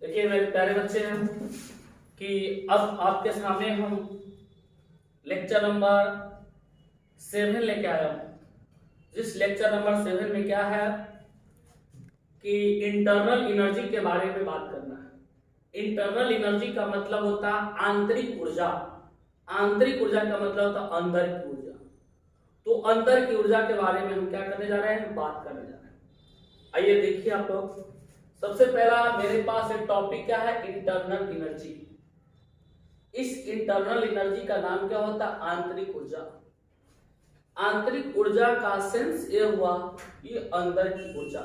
देखिए मेरे प्यारे बच्चे हैं कि अब आपके सामने हम लेक्चर नंबर 7 लेके आया हूँ। जिस लेक्चर नंबर 7 में क्या है कि इंटरनल एनर्जी के बारे में बात करना है। इंटरनल एनर्जी का मतलब होता है आंतरिक ऊर्जा। आंतरिक ऊर्जा का मतलब होता है अंदर की ऊर्जा। तो अंदर की ऊर्जा के बारे में हम क्या करने जा रहे हैं, बात करने जा रहे हैं। आइए देखिए आप लोग, सबसे पहला मेरे पास एक टॉपिक क्या है, इंटरनल एनर्जी। इस इंटरनल एनर्जी का नाम क्या होता है, आंतरिक ऊर्जा। आंतरिक ऊर्जा का सेंस ये हुआ ये अंदर की ऊर्जा।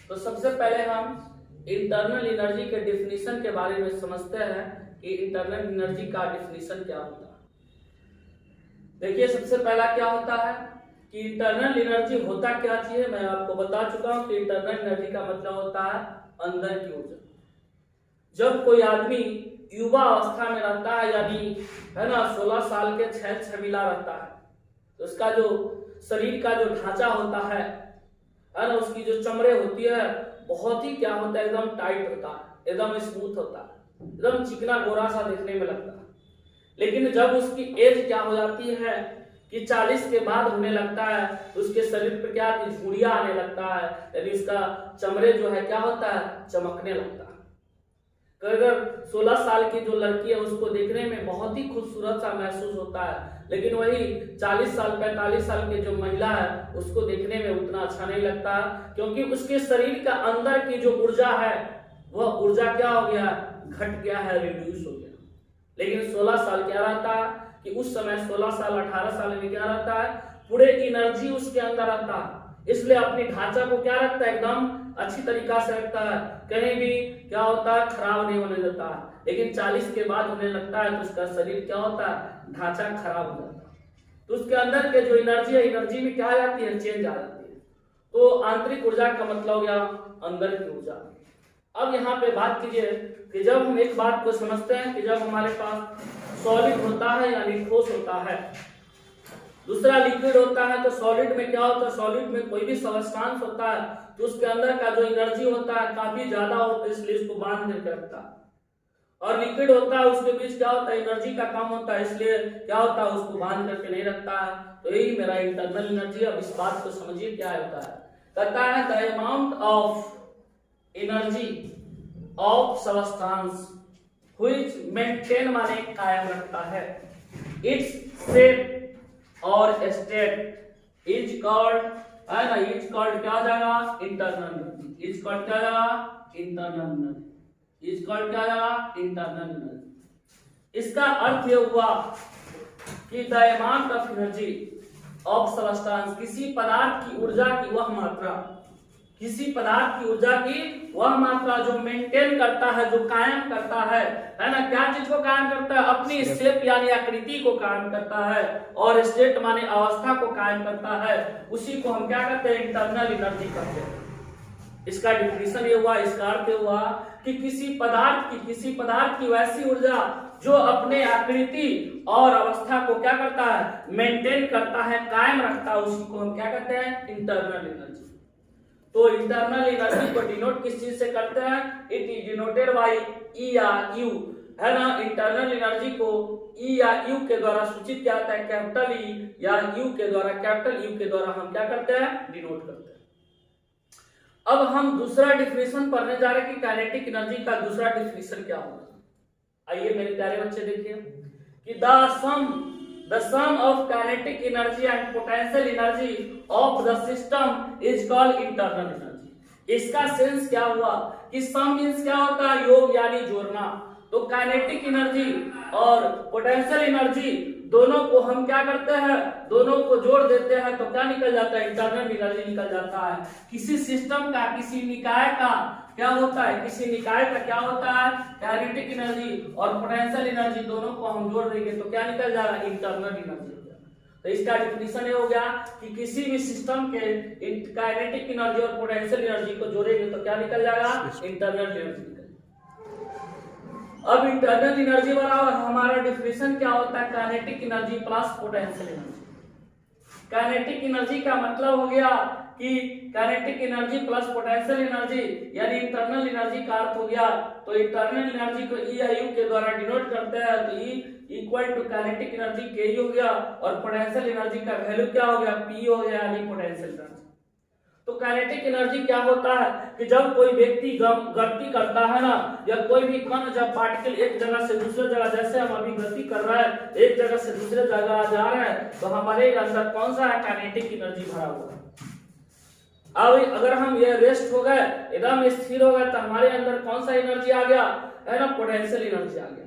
तो सबसे पहले हम इंटरनल एनर्जी के डिफिनीशन के बारे में समझते हैं कि इंटरनल एनर्जी का डिफिनीशन क्या होता है। देखिए सबसे पहला क्या होता है कि इंटरनल एनर्जी होता क्या चीज है, मैं आपको बता चुका हूं कि इंटरनल एनर्जी का मतलब होता है अंदर की ऊर्जा। जब कोई आदमी युवा अवस्था में रहता है, यानी है ना 16 साल के छबीला रहता है, तो उसका जो शरीर का जो ढांचा होता है ना, उसकी जो चमड़े होती है बहुत ही क्या होता है, एकदम टाइट होता है, एकदम स्मूथ होता है, एकदम चिकना गोरा सा देखने में लगता है। लेकिन जब उसकी एज क्या हो जाती है कि 40 के बाद होने लगता है, तो उसके शरीर पर क्या झुर्रियां आने लगता है, यानी उसका चमड़े जो है क्या होता है, चमकने लगता है। अगर 16 साल की जो लड़की है उसको देखने में बहुत ही खूबसूरत सा महसूस होता है, लेकिन वही 40 साल 45 साल की जो महिला है उसको देखने में उतना अच्छा नहीं लगता, क्योंकि उसके शरीर का अंदर की जो ऊर्जा है वह ऊर्जा क्या हो गया, घट गया है, रिड्यूस हो गया। लेकिन 16 साल क्या रहता है कि उस समय 16 साल 18 साल में क्या रहता है, पूरे एनर्जी उसके अंदर रहता है, इसलिए अपनी ढांचा को क्या रखता है, एकदम अच्छी तरीका से रखता है, कहीं भी क्या होता है खराब नहीं होने देता है। लेकिन 40 के बाद होने लगता है तो उसका शरीर क्या होता है, ढांचा खराब हो जाता है, तो उसके अंदर के जो एनर्जी है, एनर्जी में क्या आ जाती है, चेंज आ जाती है। तो आंतरिक ऊर्जा का मतलब हो गया अंदर की ऊर्जा। अब यहाँ पे बात कीजिए कि जब हम एक बात को समझते हैं कि जब हमारे पास सॉलिड होता है यानी ठोस होता है, दूसरा लिक्विड होता है, तो सॉलिड में क्या होता है, सॉलिड में कोई भी सब्सटेंस होता है तो उसके अंदर का जो एनर्जी होता है काफी ज्यादा होता है, इसलिए इसको बांध करके रखता है। और लिक्विड होता है उसके बीच क्या होता है, एनर्जी का कम होता है, इसलिए क्या होता है, उसको बांध करके नहीं रखता है। तो यही मेरा इंटरनल एनर्जी। अब इस बात को समझिए क्या होता है, कहता है the amount of energy of substance which maintain माने कायम रखता है, इट्स शेप और स्टेट इज कॉल्ड, है ना, इज कॉल्ड क्या हो जाएगा, इंटरनल एनर्जी। इज कॉल्ड क्या हो जाएगा, इंटरनल एनर्जी। इज कॉल्ड क्या हो जाएगा, इंटरनल एनर्जी। इसका अर्थ ये हुआ कि the amount of energy of substance, किसी पदार्थ की ऊर्जा की वह मात्रा, किसी पदार्थ की ऊर्जा की वह मात्रा जो मेंटेन करता है, जो कायम करता है ना, क्या चीज को कायम करता है, अपनी शेप यानी आकृति को कायम करता है, और स्टेट माने अवस्था को कायम करता है, उसी को हम क्या कहते हैं, इंटरनल एनर्जी कहते हैं। इसका डिफिनीशन ये हुआ, इसका अर्थ ये हुआ कि किसी पदार्थ की वैसी ऊर्जा जो अपने आकृति और अवस्था को क्या करता है, मेंटेन करता है, कायम रखता है, उसी को हम क्या कहते हैं, इंटरनल एनर्जी। तो इंटरनल एनर्जी को डिनोट किस चीज से करते हैं, इट इज डिनोटेड बाय ई या यू, है ना। इंटरनल एनर्जी को ई या यू के द्वारा सूचित किया जाता है, कैपिटल ई या यू के द्वारा, कैपिटल यू के द्वारा हम क्या करते हैं, डिनोट करते हैं। अब हम दूसरा डिफिनीशन पढ़ने जा रहे हैं कि काइनेटिक एनर्जी का दूसरा डिफिनीशन क्या होगा। आइए मेरे प्यारे बच्चे देखिए कि the sum of kinetic energy and potential energy of the system is called internal energy। इसका सेंस क्या हुआ कि सम मींस क्या होता है, योग यानी जोड़ना। तो काइनेटिक एनर्जी और पोटेंशियल एनर्जी दोनों को हम क्या करते हैं, दोनों को जोड़ देते हैं तो क्या निकल जाता है, इंटरनल एनर्जी निकल जाता है। किसी सिस्टम का, किसी निकाय का क्या होता है, किसी निकाय का क्या होता है, काइनेटिक एनर्जी और पोटेंशियल एनर्जी दोनों को हम जोड़ देंगे तो क्या निकल जाएगा, इंटरनल एनर्जी हो जाएगा। तो इसका डिफिनीशन ये हो गया कि किसी भी सिस्टम के काइनेटिक एनर्जी और पोटेंशियल एनर्जी को जोड़ेंगे तो क्या निकल जाएगा, इंटरनल एनर्जी निकल। अब इंटरनल एनर्जी बराबर हमारा डिफिनीशन क्या होता है, kinetic energy plus potential energy. Kinetic energy का मतलब हो गया कि kinetic energy plus potential energy यानी इंटरनल एनर्जी का अर्थ हो गया, तो इंटरनल एनर्जी को ई आई यू के द्वारा डिनोट करते हैं, तो E equal to kinetic energy के हो गया और पोटेंशियल एनर्जी का वैल्यू क्या हो गया, पी हो गया यानी पोटेंशियल एनर्जी। तो काइनेटिक एनर्जी क्या होता है कि जब कोई व्यक्ति गति करता है ना, या कोई भी कण जब पार्टिकल एक जगह से दूसरे जगह, जैसे हम अभी गति कर रहे हैं एक जगह से दूसरे जगह जा रहे हैं, तो हमारे अंदर कौन सा है, काइनेटिक एनर्जी भरा हुआ है। अब अगर हम ये रेस्ट हो गए, एकदम स्थिर हो गए, तो हमारे अंदर कौन सा एनर्जी आ गया है ना, पोटेंशियल एनर्जी आ गया।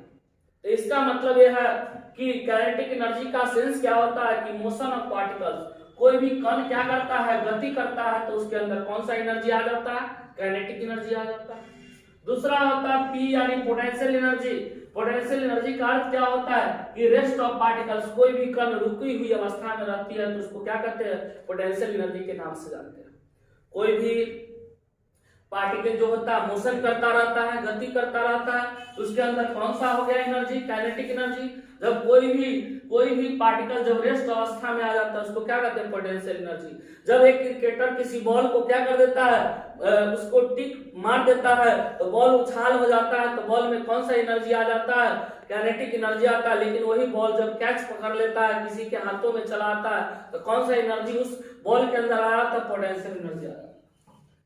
तो इसका मतलब यह है कि काइनेटिक एनर्जी का सेंस क्या होता है कि मोशन ऑफ पार्टिकल्स, कोई भी कण क्या करता है, गति करता है, तो उसके अंदर कौन सा एनर्जी आ जाता है, काइनेटिक एनर्जी आ जाता है। दूसरा होता है पी यानी पोटेंशियल एनर्जी। पोटेंशियल एनर्जी का अर्थ क्या होता है कि रेस्ट ऑफ पार्टिकल्स, कोई भी कण रुकी हुई अवस्था में रहती है तो उसको क्या कहते हैं, पोटेंशियल एनर्जी के नाम से जानते हैं। कोई भी पार्टिकल जो होता है मोशन करता रहता है, गति करता रहता है, तो उसके अंदर कौन सा हो गया एनर्जी, काइनेटिक एनर्जी। जब कोई भी पार्टिकल जब रेस्ट अवस्था में आ जाता है उसको क्या कहते हैं, पोटेंशियल एनर्जी। जब एक क्रिकेटर किसी बॉल को क्या कर देता है, उसको टिक मार देता है, तो बॉल उछाल हो जाता है, तो बॉल में कौन सा एनर्जी आ जाता है, काइनेटिक एनर्जी आता है। लेकिन वही बॉल जब कैच पकड़ लेता है, किसी के हाथों में चला आता है, तो कौन सा एनर्जी उस बॉल के अंदर आ रहा था, पोटेंशियल एनर्जी आ रहा है।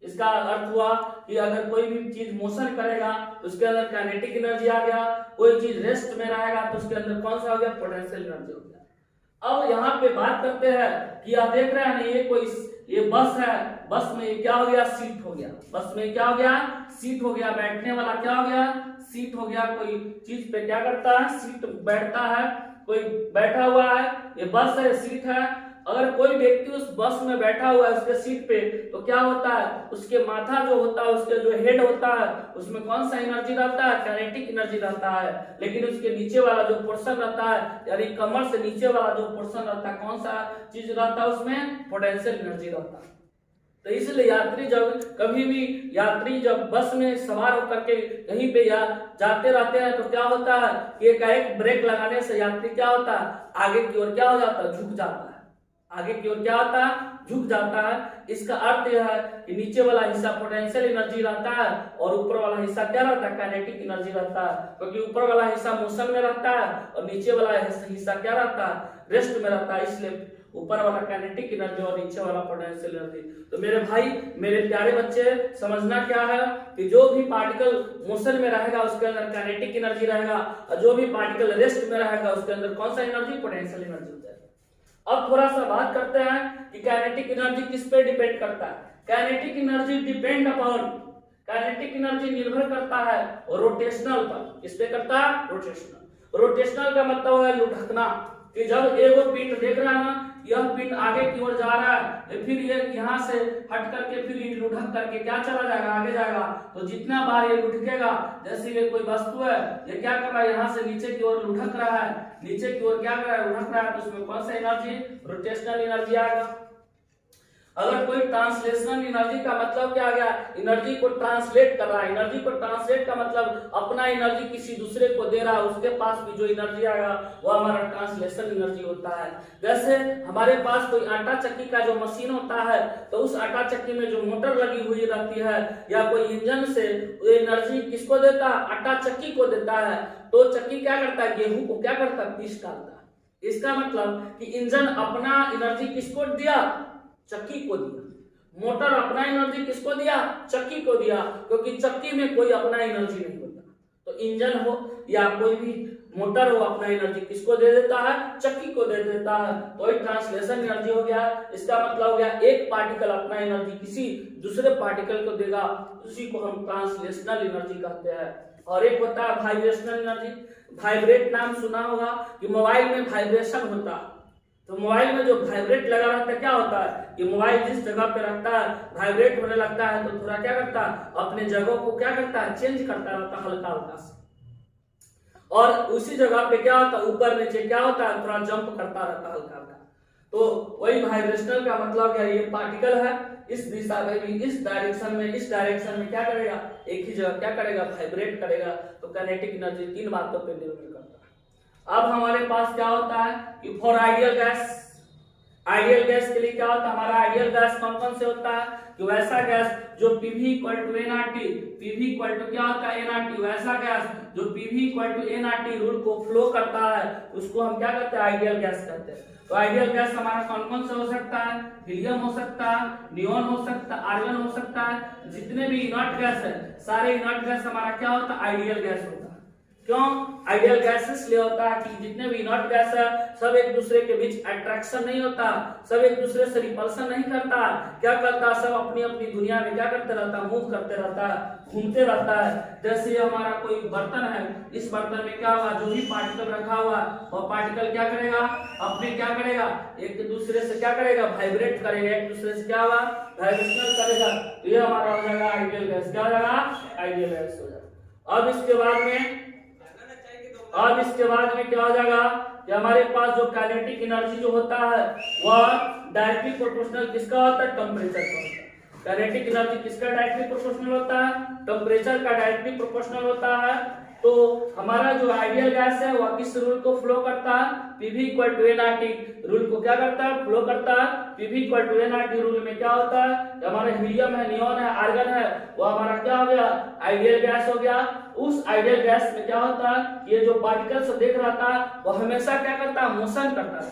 इसका अर्थ हुआ कि अगर कोई भी चीज मोशन करेगा तो उसके अंदर काइनेटिक एनर्जी आ गया, कोई चीज रेस्ट में रहेगा तो उसके अंदर कौन सा हो गया, पोटेंशियल एनर्जी हो गया। अब यहाँ पे बात करते हैं कि आप देख रहे हैं ये बस है, बस में क्या हो गया, सीट हो गया। बस में क्या हो गया, सीट हो गया, बैठने वाला क्या हो गया, सीट हो गया। कोई चीज पे क्या करता है, सीट बैठता है, कोई बैठा हुआ है, ये बस है, सीट है। अगर कोई व्यक्ति उस बस में बैठा हुआ है उसके सीट पे, तो क्या होता है, उसके माथा जो होता है, उसके जो हेड होता है, उसमें कौन सा एनर्जी रहता है, काइनेटिक एनर्जी रहता है। लेकिन उसके नीचे वाला जो पोर्शन रहता है, यानी कमर से नीचे वाला जो पोर्शन रहता है, कौन सा चीज रहता है, उसमें पोटेंशियल एनर्जी रहता है। तो इसलिए यात्री जब बस में सवार होकर के कहीं पे या जाते रहते हैं, तो क्या होता है कि एक ब्रेक लगाने से यात्री क्या होता है, आगे की ओर क्या हो जाता है, झुक जाता है। आगे की ओर क्या होता है, झुक जाता है। इसका अर्थ यह है कि नीचे वाला हिस्सा पोटेंशियल एनर्जी रहता है और ऊपर वाला हिस्सा क्या रहता है, काइनेटिक एनर्जी रहता है। क्योंकि ऊपर वाला हिस्सा मोशन में रहता है और नीचे वाला हिस्सा क्या रहता है, रेस्ट में रहता है। इसलिए ऊपर वाला काइनेटिक एनर्जी और नीचे वाला पोटेंशियल एनर्जी। तो मेरे भाई, मेरे प्यारे बच्चे, समझना क्या है कि जो भी पार्टिकल मोशन में रहेगा उसके अंदर काइनेटिक एनर्जी रहेगा, और जो भी पार्टिकल रेस्ट में रहेगा उसके अंदर कौन सा एनर्जी, पोटेंशियल एनर्जी हो जाएगा। अब थोड़ा सा बात करते हैं कि काइनेटिक एनर्जी किस पे डिपेंड करता है। Kinetic energy depend upon, kinetic energy निर्भर करता है रोटेशनल पर। किस पे करता है, रोटेशनल। रोटेशनल का मतलब है लुढ़कना, कि जब एगो पिंड देख रहा है ना, यह पिंड आगे की ओर जा रहा है, फिर ये यहाँ से हट करके फिर ये लुढ़क करके क्या चला जाएगा, आगे जाएगा। तो जितना बार ये लुढ़केगा, जैसे ये कोई वस्तु है, ये क्या कर रहा है, यहाँ से नीचे की ओर लुढ़क रहा है, नीचे की ओर क्या कर रहा है, लुढ़क रहा है, तो उसमें कौन सा एनर्जी, रोटेशनल एनर्जी आएगा। अगर कोई ट्रांसलेशनल एनर्जी का मतलब क्या आ गया, एनर्जी को ट्रांसलेट कर रहा है। एनर्जी को ट्रांसलेट का मतलब अपना एनर्जी किसी दूसरे को दे रहा है, उसके पास भी जो एनर्जी आएगा वो हमारा ट्रांसलेशनल एनर्जी होता है। जैसे हमारे पास कोई आटा चक्की का जो मशीन होता है, तो उस आटा चक्की में जो मोटर लगी हुई रहती है या कोई इंजन से एनर्जी किसको देता है, आटा चक्की को देता है। तो चक्की क्या करता है, गेहूं को क्या करता है, पीस डालता है। इसका मतलब कि इंजन अपना एनर्जी किसको दिया, चक्की को दिया। मोटर अपना एनर्जी किसको दिया, चक्की को दिया, क्योंकि चक्की में कोई अपना एनर्जी नहीं होता। तो इंजन हो या कोई भी मोटर हो, अपना एनर्जी किसको दे देता है, चक्की को दे देता है। तो एक ट्रांसलेशन एनर्जी हो गया। इसका मतलब हो गया एक पार्टिकल अपना एनर्जी किसी दूसरे पार्टिकल को देगा, उसी को हम ट्रांसलेशनल एनर्जी कहते हैं। और एक होता है वाइब्रेशनल एनर्जी। वाइब्रेट नाम सुना होगा कि मोबाइल में वाइब्रेशन होता है। तो मोबाइल में जो वाइब्रेट लगा रहता है, क्या होता है कि मोबाइल जिस जगह पे रखता है वाइब्रेट होने लगता है, तो थोड़ा क्या करता है, अपने जगह को क्या करता है, चेंज करता रहता है हल्का हल्का से। और उसी जगह पे क्या होता है, ऊपर नीचे क्या होता है, थोड़ा जंप करता रहता है हल्का हल्का। तो वही वाइब्रेशनल का मतलब क्या, ये पार्टिकल है, इस दिशा में भी, इस डायरेक्शन में क्या करेगा, एक ही जगह क्या करेगा, वाइब्रेट करेगा। तो काइनेटिक एनर्जी तीन बातों पर निर्भर करता है। अब हमारे पास क्या होता है कि for ideal gas, ideal gas के लिए क्या होता है, हमारा आइडियल गैस कौन कौन से होता है कि वैसा गैस जो PV equal to nRT, PV equal to क्या होता है nRT, वैसा गैस जो PV equal to nRT rule को फ्लो करता है उसको हम क्या कहते हैं, आइडियल गैस कहते हैं। तो आइडियल गैस हमारा कौन कौन सा हो सकता है, हीलियम हो सकता है, नियोन हो सकता है, आर्गन हो सकता है, जितने भी इनर्ट गैस है सारे इनर्ट गैस हमारा क्या होता है, आइडियल गैस होता है। क्यों आइडियल गैस इसलिए होता है कि जितने भी इनर्ट गैस है सब एक दूसरे के बीच अट्रैक्शन नहीं होता, सब एक दूसरे से रिपल्सन नहीं करता, क्या करता है सब अपनी अपनी दुनिया में क्या करते रहता है, मूव करते रहता है, घूमते रहता है। जैसे ये हमारा कोई बर्तन है, इस बर्तन में क्या होगा, जो भी पार्टिकल रखा हुआ वो पार्टिकल क्या करेगा, अपने क्या करेगा, एक दूसरे से क्या करेगा, वाइब्रेट करेगा, एक दूसरे से क्या होगा, वाइब्रेशन करेगा। तो ये हमारा हो जाएगा आइडियल गैस, क्या हो जाएगा, आइडियल गैस हो जाएगा। अब इसके बाद में क्या हो जाएगा कि हमारे पास जो काइनेटिक एनर्जी जो होता है वह डायरेक्टली प्रोपोर्शनल किसका होता है, टेम्परेचर का होता है। काइनेटिक एनर्जी किसका डायरेक्टली प्रोपोर्शनल होता है, टेम्परेचर का डायरेक्टली प्रोपोर्शनल होता है। तो हमारा जो आइडियल गैस है वह किस रूल को फ्लो करता है, PV equal to nRT rule को क्या करता है, फ्लो करता है। PV equal to nRT rule में क्या होता है, हमारा हीलियम है, नियोन है, आर्गन है, वो हमारा क्या हो गया, आइडियल गैस हो गया। उस आइडियल गैस में क्या होता है, ये जो पार्टिकल से देख रहा था वो हमेशा क्या करता है, मोशन करता है,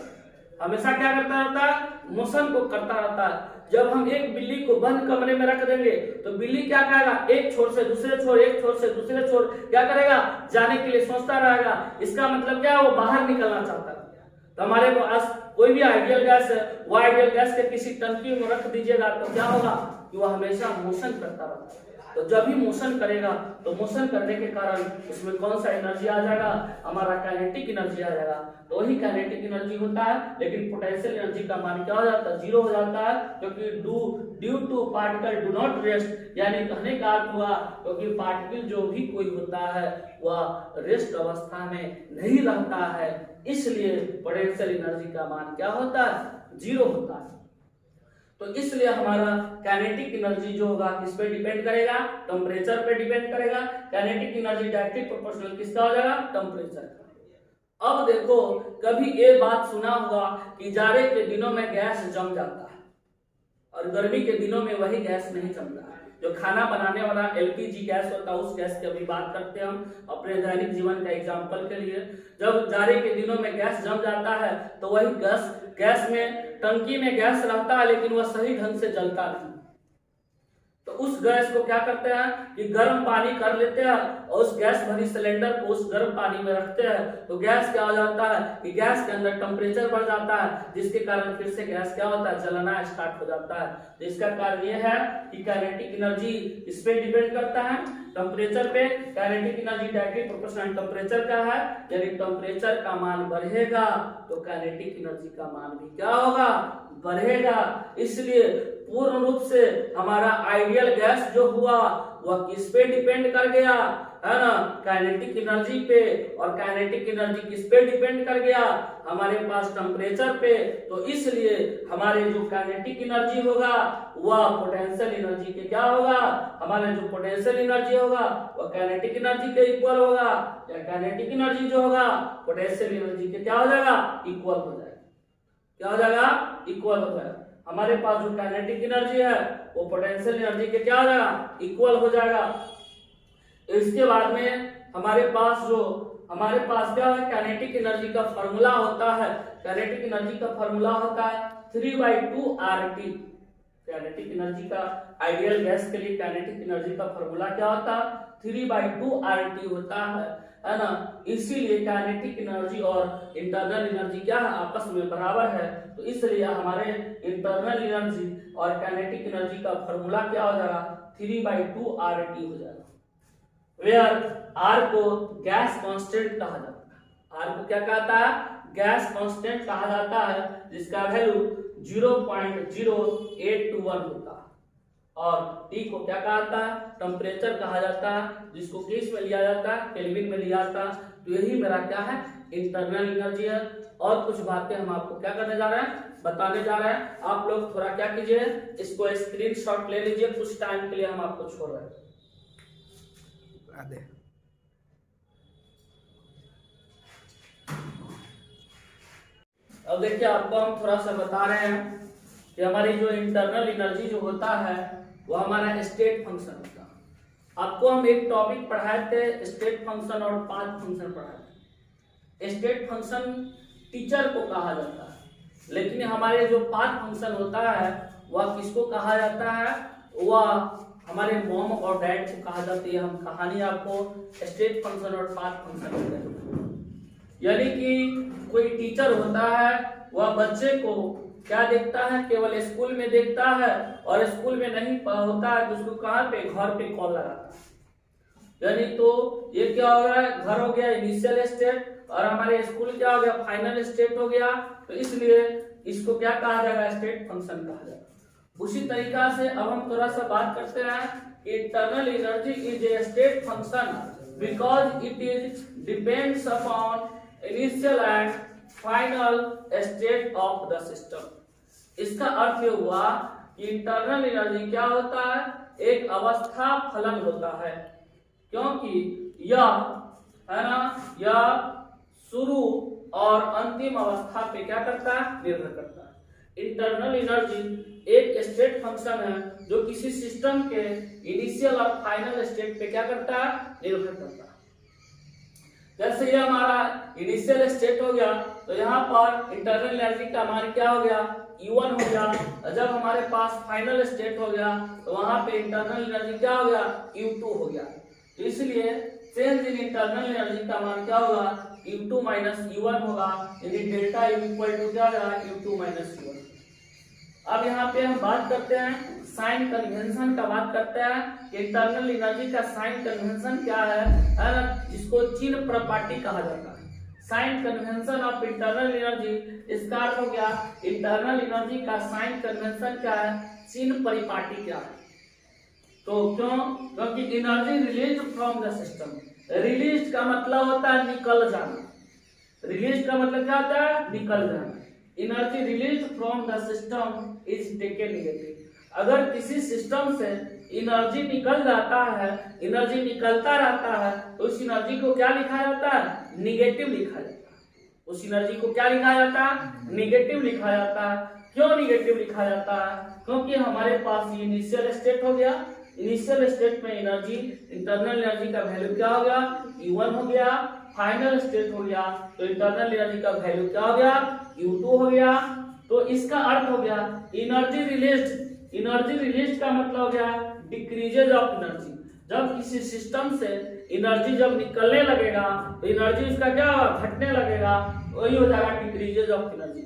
हमेशा क्या करता रहता है, मोशन को करता रहता है। जब हम एक बिल्ली को बंद कमरे में रख देंगे तो बिल्ली क्या करेगा, एक छोर से दूसरे छोर, एक छोर से दूसरे छोर क्या करेगा, जाने के लिए सोचता रहेगा। इसका मतलब क्या है, वो बाहर निकलना चाहता है। तो हमारे पास कोई भी आइडियल गैस है, वो आइडियल गैस के किसी टंकी में रख दीजिएगा तो क्या होगा कि वो हमेशा मोशन करता रहता है। तो जब भी मोशन करेगा तो मोशन करने के कारण उसमें कौन सा एनर्जी आ जाएगा, हमारा काइनेटिक एनर्जी आ जाएगा। तो वही काइनेटिक एनर्जी होता है, लेकिन पोटेंशियल एनर्जी का मान क्या हो जाता है, जीरो हो जाता है, क्योंकि due to particle do not rest, यानी कहने का अर्थ हुआ क्योंकि पार्टिकल जो भी कोई होता है वह रेस्ट अवस्था में नहीं रहता है, इसलिए पोटेंशियल एनर्जी का मान क्या होता है, जीरो होता है। तो इसलिए हमारा काइनेटिक एनर्जी जो होगा किस पे डिपेंड करेगा, टेम्परेचर पे डिपेंड करेगा। काइनेटिक एनर्जी डायरेक्टली प्रोपोर्शनल किसका हो जाएगा, टेम्परेचर का। अब देखो कभी ये बात सुना होगा कि जाड़े के दिनों में गैस जम जाता है और गर्मी के दिनों में वही गैस नहीं जमता है। जो खाना बनाने वाला LPG गैस होता है उस गैस की अभी बात करते हैं हम अपने दैनिक जीवन का एग्जांपल के लिए। जब जाड़े के दिनों में गैस जम जाता है तो वही गैस में टंकी में गैस रहता है लेकिन वह सही ढंग से जलता नहीं। तो उस गैस को क्या करते हैं कि गर्म पानी कर लेते हैं और उस गैस भरी सिलेंडर को उस गर्म पानी में रखते हैं। तो गैस क्या हो जाता है कि गैस के अंदर टेम्परेचर बढ़ जाता है, जिसके कारण फिर से गैस क्या होता है, जलना स्टार्ट हो जाता है। तो इसका कारण यह है कि काइनेटिक एनर्जी इस पे डिपेंड करता है, टेम्परेचर पे। Kinetic energy directly proportional temperature का है, यानी टेम्परेचर का मान बढ़ेगा तो काइनेटिक एनर्जी का मान भी क्या होगा, बढ़ेगा। इसलिए पूर्ण रूप से हमारा आइडियल गैस जो हुआ वह किस पे डिपेंड कर गया, है ना, काइनेटिक एनर्जी पे। और काइनेटिक एनर्जी किस पे डिपेंड कर गया, हमारे पास टेम्परेचर पे। तो इसलिए हमारे जो काइनेटिक एनर्जी होगा वह पोटेंशियल एनर्जी के क्या होगा, हमारे जो पोटेंशियल एनर्जी होगा वह काइनेटिक एनर्जी के इक्वल होगा, या काइनेटिक एनर्जी जो होगा पोटेंशियल एनर्जी के क्या हो जाएगा, इक्वल हो जाएगा। क्या हो जाएगा, इक्वल हो जाएगा। हमारे पास जो काइनेटिक एनर्जी है वो पोटेंशियल एनर्जी के क्या हो जाएगा, इक्वल हो जाएगा। इसके बाद में हमारे पास क्या है, काइनेटिक एनर्जी का फॉर्मूला होता है। काइनेटिक एनर्जी का फॉर्मूला होता है 3/2 RT। काइनेटिक एनर्जी का आइडियल गैस के लिए काइनेटिक एनर्जी का फॉर्मूला क्या होता है, 3/2 RT होता है ना। इसीलिए काइनेटिक एनर्जी और इंटरनल एनर्जी क्या है, आपस में बराबर है। तो इसलिए हमारे इंटरनल एनर्जी और काइनेटिक एनर्जी का फॉर्मूला क्या हो जाएगा, 3/2 RT हो जाएगा। वेयर R को गैस कांस्टेंट कहा जाता है। R को क्या कहता है, गैस कांस्टेंट कहा जाता है, जिसका वैल्यू 0.0821 होता है। और T को क्या कहता है, टेम्परेचर कहा जाता है, जिसको किस में लिया जाता है, केल्विन में लिया जाता है। तो यही मेरा क्या है, इंटरनल एनर्जी है। और कुछ बातें हम आपको क्या करने जा रहे हैं, बताने जा रहे हैं। आप लोग थोड़ा क्या कीजिए, इसको स्क्रीनशॉट ले लीजिए, कुछ टाइम के लिए हम आपको छोड़ रहे हैं। अब देखिए आपको हम थोड़ा सा बता रहे हैं कि हमारी जो इंटरनल एनर्जी जो होता है वो हमारा स्टेट फंक्शन होता है। आपको हम एक टॉपिक पढ़ाए थे स्टेट फंक्शन और पाथ फंक्शन पढ़ाए थे। स्टेट फंक्शन टीचर को कहा जाता है, लेकिन हमारे जो पाथ फंक्शन होता है वह किसको कहा जाता है, वह हमारे मॉम और डैड को कहा जाती है। हम कहानी आपको स्टेट फंक्शन और पाथ फंक्शन होते हैं। यानी कि कोई टीचर होता है वह बच्चे को क्या देखता है, केवल स्कूल में देखता है, और स्कूल में नहीं होता है तो उसको कहाँ पे, घर पे कॉल लगाता है। यानी तो ये क्या हो रहा है, घर हो गया इनिशियल स्टेट और हमारे स्कूल क्या हो गया, फाइनल स्टेट हो गया। तो इसलिए इसको क्या कहा जाएगा, स्टेट फंक्शन कहा जाएगा। उसी तरीका से अब हम थोड़ा सा बात करते हैं internal energy is a state function because it is depends upon initial and final state of the system. इसका अर्थ ये हुआ कि इंटरनल एनर्जी क्या होता है, एक अवस्था फलन होता है, क्योंकि यह है ना, यह शुरू और अंतिम अवस्था पे क्या करता है, निर्भर करता है। इंटरनल एनर्जी एक स्टेट फंक्शन है जो किसी सिस्टम के इनिशियल और फाइनल स्टेट पे क्या करता है, निर्भर करता है। जैसे ये हमारा इनिशियल स्टेट हो गया तो यहाँ पर इंटरनल एनर्जी का मान क्या हो गया, U1 हो गया। जब हमारे पास फाइनल स्टेट हो गया तो वहां पे इंटरनल एनर्जी क्या हो गया, U2 हो गया। तो इसलिए चेंज इन इंटरनल एनर्जी का मान क्या होगा, U2 माइनस U1 होगा। यानी डेल्टा U इक्वल टू क्या होगा, U2 माइनस U1। अब यहाँ पे हम बात करते हैं साइन कन्वेंशन का, बात करते हैं कि इंटरनल एनर्जी का साइन कन्वेंशन क्या है ना, जिसको चिन्ह प्रॉपर्टी कहा जाता है। Sign convention of internal energy, इसका अर्थ हो गया इंटरनल एनर्जी का साइन कन्वेंशन क्या है, चिन्ह परिपाटी क्या है। तो क्यों, क्योंकि energy release from the system, release का मतलब होता है निकल जाना, रिलीज का मतलब क्या होता है, निकल जाना। Energy release from the system is taken negative. अगर किसी सिस्टम से एनर्जी निकल जाता है, एनर्जी निकलता रहता है, तो उस एनर्जी को क्या लिखा जाता है, निगेटिव लिखा जाता है। उस एनर्जी को क्या लिखा जाता है, निगेटिव लिखा जाता है। क्यों निगेटिव लिखा जाता है, क्योंकि हमारे पास ये इनिशियल स्टेट हो गया, इनिशियल स्टेट में एनर्जी, इंटरनल एनर्जी का वैल्यू क्या हो गया, U1 हो गया। फाइनल स्टेट हो गया तो इंटरनल एनर्जी का वैल्यू क्या हो गया, U2 हो गया। तो इसका अर्थ हो गया एनर्जी रिलीज्ड, एनर्जी रिलीज का मतलब हो गया डिक्रीजेज ऑफ एनर्जी। जब किसी सिस्टम से एनर्जी जब निकलने लगेगा तो एनर्जी उसका क्या होगा, घटने लगेगा, वही हो जाएगा डिक्रीजेज ऑफ एनर्जी।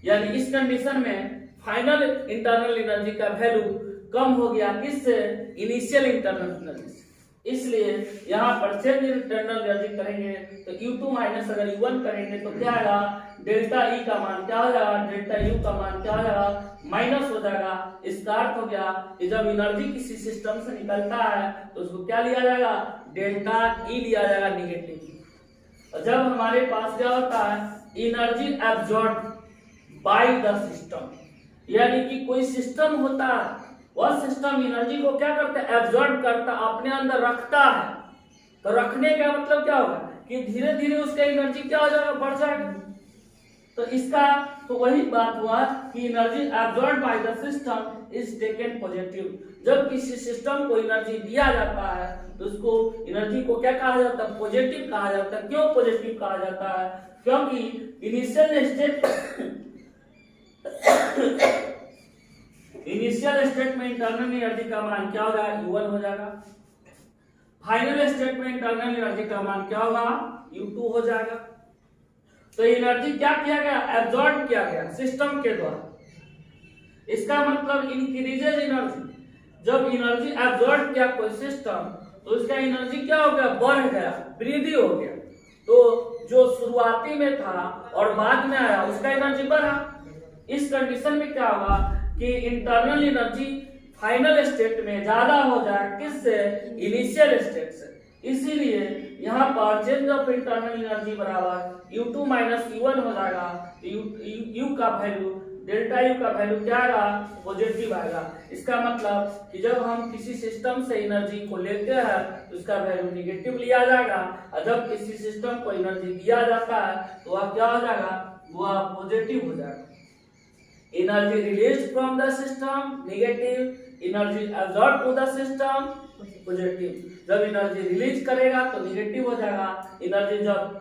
यानी इस कंडीशन में फाइनल इंटरनल एनर्जी का वैल्यू कम हो गया, किससे, इनिशियल इंटरनल एनर्जी से। इसलिए यहाँ पर चेंज इंटरनल एनर्जी करेंगे तो U2 माइनस अगर U1 करेंगे तो क्या आएगा, डेल्टा E का मान क्या हो जाएगा, डेल्टा U का मान क्या हो जाएगा, माइनस हो जाएगा। इसका अर्थ हो गया कि जब एनर्जी किसी सिस्टम से निकलता है तो उसको क्या लिया जाएगा, डेल्टा E लिया जाएगा, निगेटिव। और जब हमारे पास क्या होता है, energy absorb by the system, यानी कि कोई सिस्टम होता है, वह सिस्टम एनर्जी को क्या करता है, एब्जॉर्ब करता, अपने अंदर रखता है। तो रखने का मतलब क्या होगा कि धीरे धीरे उसका एनर्जी क्या हो जाएगा, बढ़ जाएगा। तो इसका तो वही बात हुआ कि energy absorb by the system is taken positive. जब किसी सिस्टम को एनर्जी दिया जाता है तो उसको एनर्जी को क्या कहा जाता है, पॉजिटिव कहा जाता है। क्यों पॉजिटिव कहा जाता है, क्योंकि इनिशियल स्टेट में इंटरनल एनर्जी का मान क्या होगा, U1 हो जाएगा। फाइनल स्टेट में इंटरनल एनर्जी का मान क्या होगा, U2 हो जाएगा। तो एनर्जी क्या किया गया, एब्जॉर्ब किया गया सिस्टम के द्वारा। इसका मतलब इंक्रीजेज एनर्जी। जब एनर्जी एब्जॉर्ब किया कोई सिस्टम तो उसका एनर्जी क्या हो गया, बढ़ गया, वृद्धि हो गया। तो जो शुरुआती में था और बाद में आया उसका एनर्जी बढ़ा। इस कंडीशन में क्या होगा कि इंटरनल एनर्जी फाइनल स्टेट में ज्यादा हो जाए, किससे, इनिशियल स्टेट से। इसीलिए यहाँ पर चेंज ऑफ इंटरनल एनर्जी बराबर U2 माइनस U1 हो जाएगा। U का वैल्यू, डेल्टा U का वैल्यू क्या आएगा, पॉजिटिव आएगा। इसका मतलब कि जब हम किसी सिस्टम से एनर्जी को लेते हैं तो उसका वैल्यू निगेटिव लिया जाएगा, और जब किसी सिस्टम को एनर्जी दिया जाता है तो वह क्या हो जाएगा, वह पॉजिटिव हो जाएगा। Energy release from the system negative, energy absorb to the system positive. जब एनर्जी रिलीज करेगा तो नेगेटिव हो जाएगा, एनर्जी जब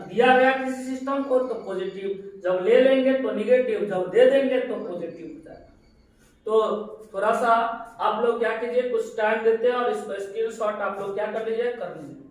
दिया गया किसी सिस्टम को तो पॉजिटिव, जब ले लेंगे तो नेगेटिव, जब दे देंगे तो पॉजिटिव हो जाएगा। तो थोड़ा सा आप लोग क्या कीजिए, कुछ टाइम देते हैं और इसको स्क्रीनशॉट आप लोग क्या कर लीजिए, कर लीजिए।